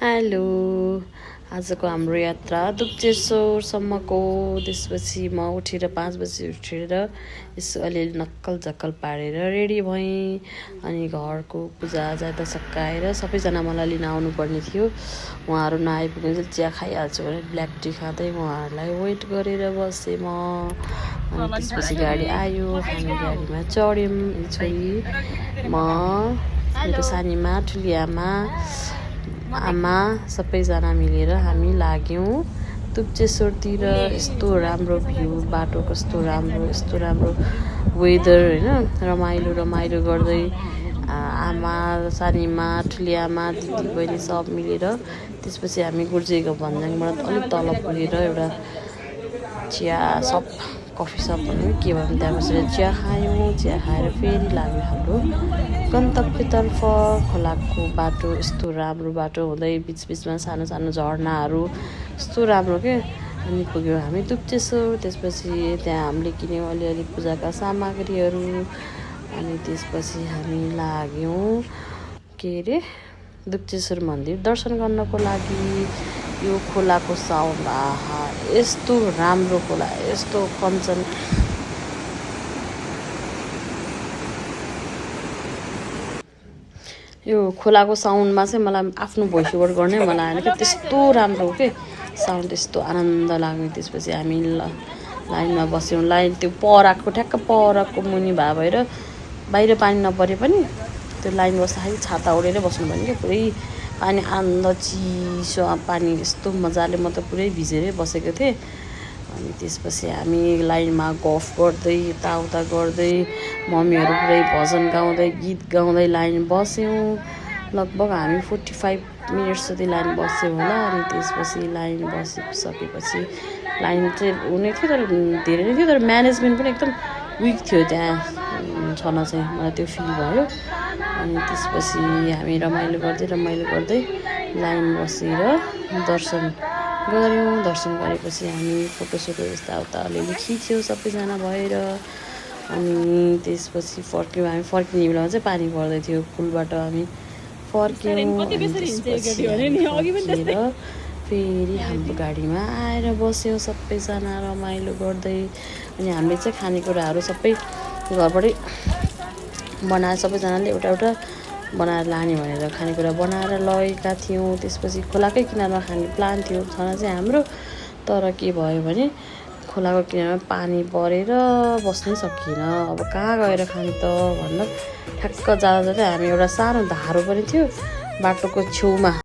Hello आजको हाम्रो यात्रा दुप्चेश्वरसम्मको। त्यसपछि म उठेर 5 बजी उठेर यसो अलिअलि नक्कल झक्कल पारेर रेडी भएँ। अनि घरको पूजाआजा त सकाएर सबैजना मलाई लिन आउनुपर्ने थियो। उहाँहरू नआइपुग्ने चिया खाइहाल्छु भने ब्ल्याक टी खाँदै उहाँहरूलाई वेट गरेर बसेँ म। अनि त्यसपछि गाडी आयो, हामी गाडीमा चढ्यौँ। छोरी म, मेरो सानीमा, ठुली आमा सबैजना मिलेर हामी लाग्यौँ दुप्चेश्वरतिर। यस्तो राम्रो भ्यू, बाटो कस्तो राम्रो, यस्तो राम्रो वेदर होइन। रमाइलो गर्दै आमा, सानीमा, ठुली आमा, दिदी बहिनी सब मिलेर त्यसपछि हामी गुर्जेको भन्ज्याङबाट अलिक तल पुगेर एउटा चिया सप, कफी सप भन्यो के भन्यो, त्यहाँ बसेर चिया खायौँ। चिया खाएर फेरि लाग्यो हाम्रो गन्तव्यतर्फ। खोलाको बाटो यस्तो राम्रो बाटो हुँदै बिचमा सानो सानो झरनाहरू, यस्तो राम्रो के। अनि पुग्यौँ हामी दुप्चेश्वर। त्यसपछि त्यहाँ हामीले किन्यौँ अलिअलि पूजाका सामग्रीहरू। अनि त्यसपछि हामी लाग्यौँ के अरे दुप्चेश्वर मन्दिर दर्शन गर्नको लागि। यो खोलाको साउन्ड, आहा यस्तो राम्रो खोला, यस्तो कञ्चन। यो खोलाको साउन्डमा चाहिँ मलाई आफ्नो भोइस ओभर गर्ने मलाई आएन क्या, त्यस्तो राम्रो हो के साउन्ड, त्यस्तो आनन्द लाग्यो। त्यसपछि हामी लाइनमा बस्यौँ। लाइन त्यो पराको ठ्याक्क पराको मुनि भएर बाहिर पानी नपरे पनि त्यो लाइन बस्दाखेरि छाता ओढेरै बस्नु पर्ने क्या। पुरै पानी आनन्द, चिसो पानी, यस्तो मजाले म त पुरै भिजेरै बसेको थिएँ। अनि त्यसपछि हामी लाइनमा गफ गर्दै यताउता गर्दै मम्मीहरू पुरै भजन गाउँदै गीत गाउँदै लाइन बस्यौँ। लगभग हामी 45 मिनट्स जति लाइन बस्यौँ होला। अनि त्यसपछि लाइन बसिसकेपछि लाइन चाहिँ हुने थियो, तर धेरै नै थियो, तर म्यानेजमेन्ट पनि एकदम विक थियो त्यहाँ छन चाहिँ, मलाई त्यो फिल भयो। अनि त्यसपछि हामी रमाइलो गर्दै लाइन बसेर दर्शन गऱ्यौँ। दर्शन गरेपछि हामी फोटोसोटो यताउता अलिअलि खिच्यौँ सबैजना भएर। अनि त्यसपछि फर्क्यौँ। हामी फर्किने बेलामा चाहिँ पानी पर्दै थियो, पुलबाट हामी फर्क्यौँ। अनि त्यसपछि फर्किएर फेरि हाम्रो गाडीमा आएर बस्यौँ सबैजना रमाइलो गर्दै। अनि हामीले चाहिँ खानेकुराहरू सबै घरबाटै बनाएर सबैजनाले एउटा बनाएर लाने भनेर खानेकुरा बनाएर लगेका थियौँ। त्यसपछि खोलाकै किनारमा खाने प्लान थियो छन चाहिँ हाम्रो, तर के भयो भने खोलाको किनारमा पानी परेर बस्नै सकिएन। अब कहाँ गएर खाने त भनेर ठ्याक्क जाँदा हामी एउटा सानो धारो पनि थियो बाटोको छेउमा